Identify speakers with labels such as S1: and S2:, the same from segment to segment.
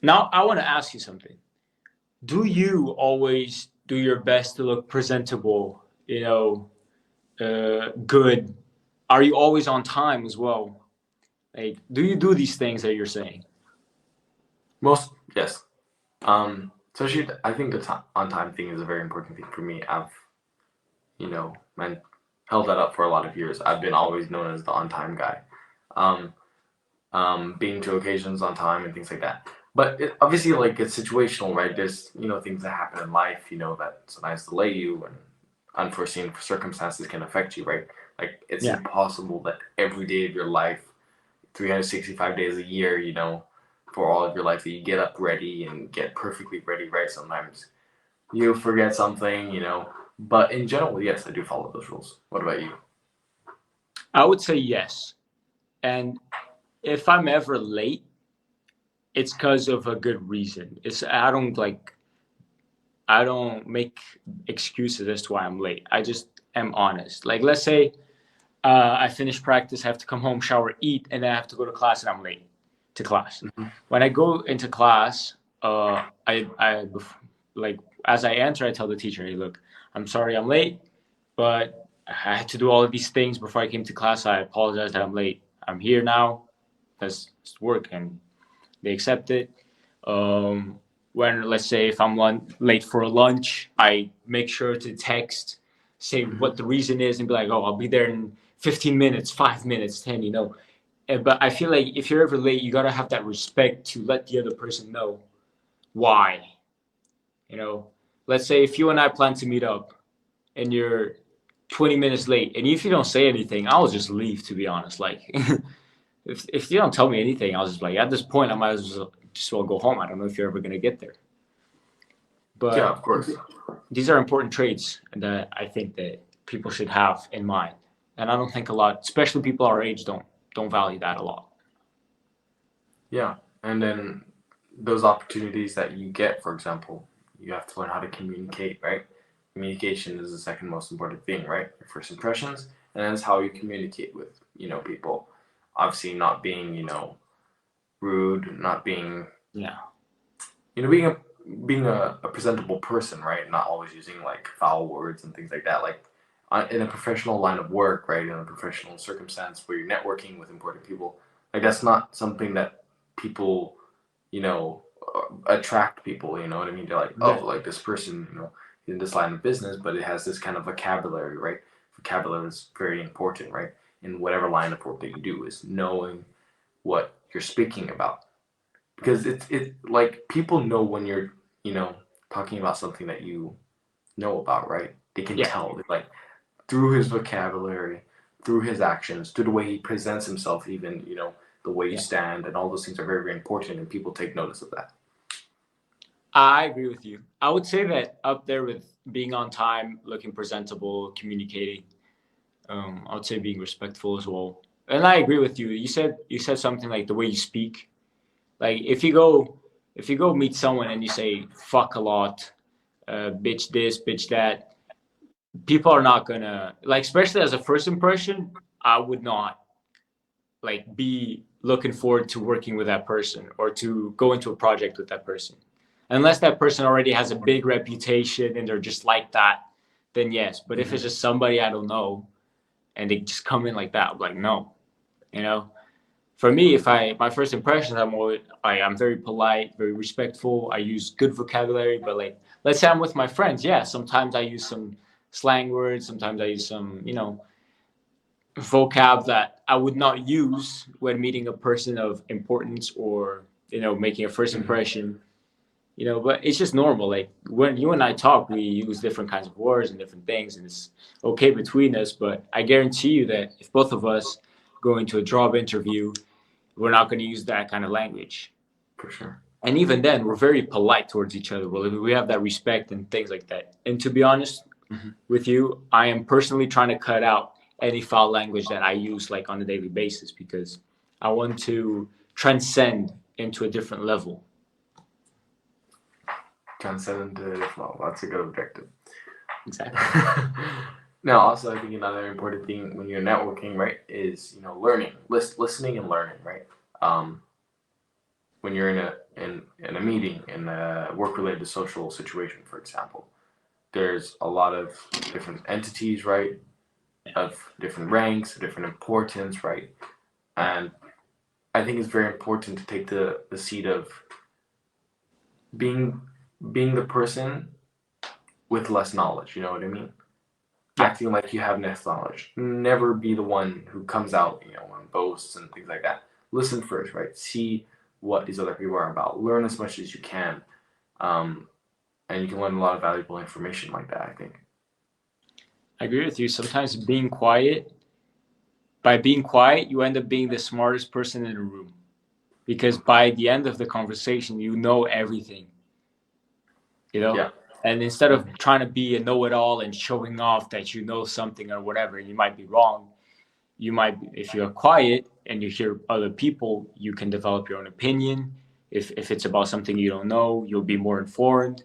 S1: Now I want to ask you something. Do you always do your best to look presentable? Good. Are you always on time as well? Like, do you do these things that you're saying?
S2: Most, yes. Especially, I think the on time thing is a very important thing for me. I've, man, held that up for a lot of years. I've been always known as the on time guy. Um, being to occasions on time and things like that. But obviously, like it's situational, right? There's things that happen in life, that sometimes delay you, and unforeseen circumstances can affect you, right? Like it's
S1: Yeah.
S2: impossible that every day of your life, 365 days a year, for all of your life, that you get up ready and get perfectly ready, right? Sometimes you forget something, But in general, yes, I do follow those rules. What about you?
S1: I would say yes. And if I'm ever late, it's because of a good reason. I don't make excuses as to why I'm late. I just am honest. Like let's say I finish practice, I have to come home, shower, eat, and then I have to go to class, and I'm late to class.
S2: Mm-hmm.
S1: When I go into class, I like as I enter, I tell the teacher, "Hey, look, I'm sorry I'm late, but I had to do all of these things before I came to class. I apologize that I'm late. I'm here now. That's work," and they accept it. Um, when let's say if I'm late for a lunch, I make sure to text, say
S2: Mm-hmm.
S1: what the reason is, and be like, "Oh, I'll be there in 15 minutes, 5 minutes, 10." But I feel like if you're ever late, you gotta have that respect to let the other person know why. You know, let's say if you and I plan to meet up, and you're 20 minutes late, and if you don't say anything, I'll just leave. To be honest, like if you don't tell me anything, I'll just like at this point, I might as well just well go home. I don't know if you're ever gonna get there.
S2: Yeah,
S1: But
S2: of course.
S1: these are important traits that I think that people should have in mind. And I don't think a lot, especially people our age, don't value that a lot.
S2: Yeah, and then those opportunities that you get, for example, you have to learn how to communicate, right? Communication is the second most important thing, right? Your first impressions, and that's how you communicate with, people. Obviously, not being, rude, not being,
S1: Yeah.
S2: being a presentable person, right? Not always using like foul words and things like that. Like in a professional line of work, right? In a professional circumstance where you're networking with important people, like that's not something that people attract people. You know what I mean? They're like, oh,
S1: Right.
S2: like this person, in this line of business, but it has this kind of vocabulary, right? Vocabulary is very important, right? In whatever line of work that you do, is knowing what you're speaking about, because it like people know when you're talking about something that you know about, right? They can
S1: Yeah.
S2: tell, like through his vocabulary, through his actions, through the way he presents himself, even the way you
S1: Yeah.
S2: stand, and all those things are very, very important, and people take notice of that.
S1: I agree with you. I would say that up there with being on time, looking presentable, communicating. I would say being respectful as well. And I agree with you. You said something like the way you speak. Like if you go meet someone and you say fuck a lot, bitch this, bitch that, people are not gonna like. Especially as a first impression, I would not like be looking forward to working with that person or to go into a project with that person, unless that person already has a big reputation and they're just like that. Then yes. But if it's
S2: Mm-hmm.
S1: just somebody I don't know and they just come in like that, I'm like no, you know. For me, if I my first impressions, I'm very polite, very respectful. I use good vocabulary, but like let's say I'm with my friends, yeah, sometimes I use some slang words, sometimes I use some vocab that I would not use when meeting a person of importance or making a first
S2: Mm-hmm.
S1: impression. But it's just normal. Like when you and I talk, we use different kinds of words and different things, and it's okay between us. But I guarantee you that if both of us go into a job interview, we're not going to use that kind of language.
S2: For sure.
S1: And even then, we're very polite towards each other. Well, we have that respect and things like that. And to be honest
S2: Mm-hmm.
S1: with you, I am personally trying to cut out any foul language that I use like on a daily basis because I want to transcend into a different level.
S2: Transcendent as well. That's a good objective.
S1: Exactly.
S2: Now, also, I think another important thing when you're networking, right, is learning, listening and learning, right. Um, when you're in a meeting, in a work related social situation, for example, there's a lot of different entities, right? Of different ranks, different importance, right? And I think it's very important to take the seat of being being the person with less knowledge. You know what I mean?
S1: Yeah,
S2: Acting like you have less knowledge. Never be the one who comes out, and boasts and things like that. Listen first, right? See what these other people are about. Learn as much as you can, um, and you can learn a lot of valuable information like that. I think.
S1: I agree with you. Sometimes by being quiet, you end up being the smartest person in the room because by the end of the conversation, you know everything, you know?
S2: Yeah,
S1: And instead of trying to be a know it all and showing off that you know something or whatever, you might be wrong. If you're quiet and you hear other people, you can develop your own opinion. If it's about something you don't know, you'll be more informed.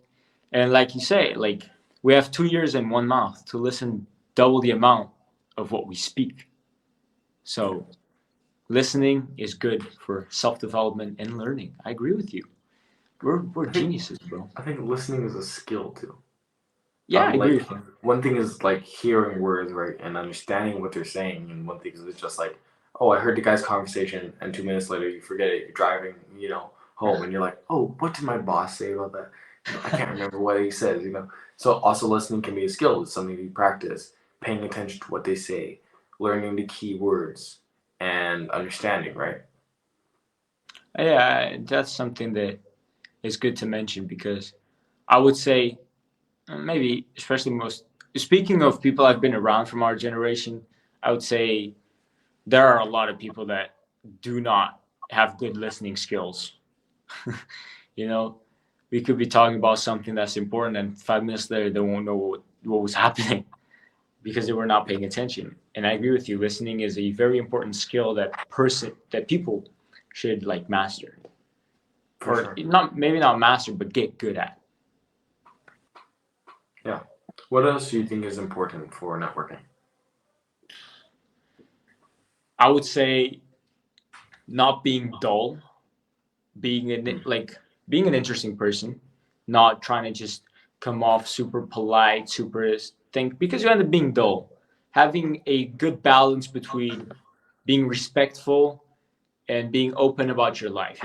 S1: And like you say, like we have 2 ears and one mouth to listen double the amount of what we speak. So listening is good for self development and learning. I agree with you. We're
S2: I think
S1: geniuses, bro.
S2: I think listening is a skill too.
S1: Yeah, I agree
S2: Like
S1: with you.
S2: one thing is like hearing words, right, and understanding what they're saying, and one thing is it's just like, oh, I heard the guy's conversation, and 2 minutes later you forget it. You're driving, home, and you're like, oh, what did my boss say about that? I can't remember what he says. So also listening can be a skill. It's something you practice, paying attention to what they say, learning the key words, and understanding, right?
S1: Yeah, that's something that is good to mention because I would say maybe especially most speaking of people I've been around from our generation, I would say there are a lot of people that do not have good listening skills. you know, we could be talking about something that's important, and 5 minutes later they won't know what was happening because they were not paying attention. And I agree with you. Listening is a very important skill that people should like master,
S2: For
S1: or
S2: sure.
S1: not maybe not master, but get good at.
S2: Yeah. What else do you think is important for networking?
S1: I would say not being dull, being
S2: Mm.
S1: being an interesting person, not trying to just come off super polite, super think because you end up being dull. Having a good balance between being respectful and being open about your life,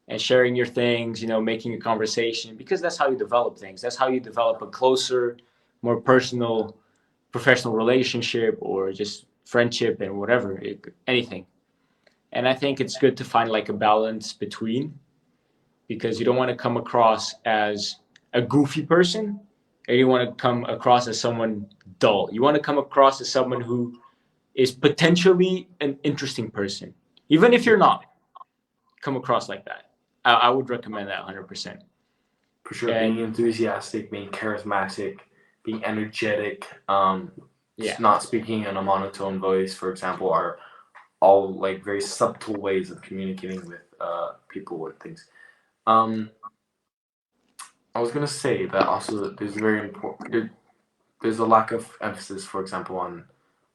S1: and sharing your things, making a conversation because that's how you develop things. That's how you develop a closer, more personal, professional relationship or just friendship and whatever, anything. And I think it's good to find like a balance between because you don't want to come across as a goofy person and you want to come across as someone dull. You want to come across as someone who is potentially an interesting person. Even if you're not, come across like that. I would recommend that 100%.
S2: For sure, being
S1: And
S2: enthusiastic, being charismatic, being energetic,
S1: yeah,
S2: not speaking in a monotone voice, for example, are all like very subtle ways of communicating with people and things. Um, I was gonna say that also there's very important. There's a lack of emphasis, for example, on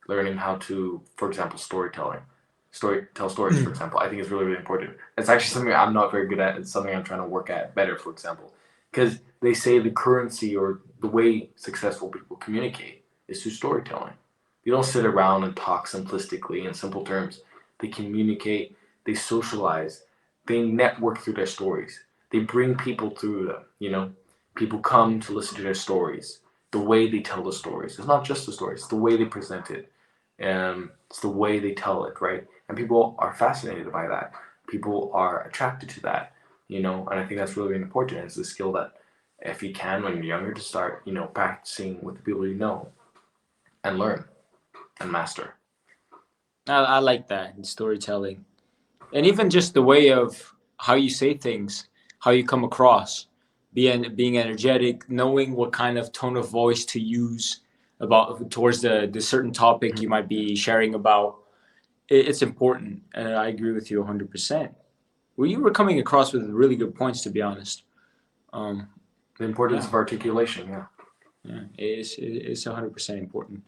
S2: learning how to, for example, tell stories, for example. I think is really, really important. It's actually something I'm not very good at. It's something I'm trying to work at better, for example, because they say the currency or the way successful people communicate is through storytelling. They don't sit around and talk simplistically in simple terms. They communicate, they socialize, they network through their stories. They bring people through them. People come to listen to their stories, the way they tell the stories. It's not just the stories, it's the way they present it. It's the way they tell it, right? And people are fascinated by that. People are attracted to that. And I think that's really important. It's a skill that if you can when you're younger to start, practicing with the people you know and learn and master.
S1: I like that in storytelling. And even just the way of how you say things, how you come across, being energetic, knowing what kind of tone of voice to use about towards the certain topic you might be sharing about. It's important, and I agree with you 100%. Well, you were coming across with really good points, to be honest. Um,
S2: The importance
S1: yeah,
S2: of articulation, yeah.
S1: yeah, it's 100% important.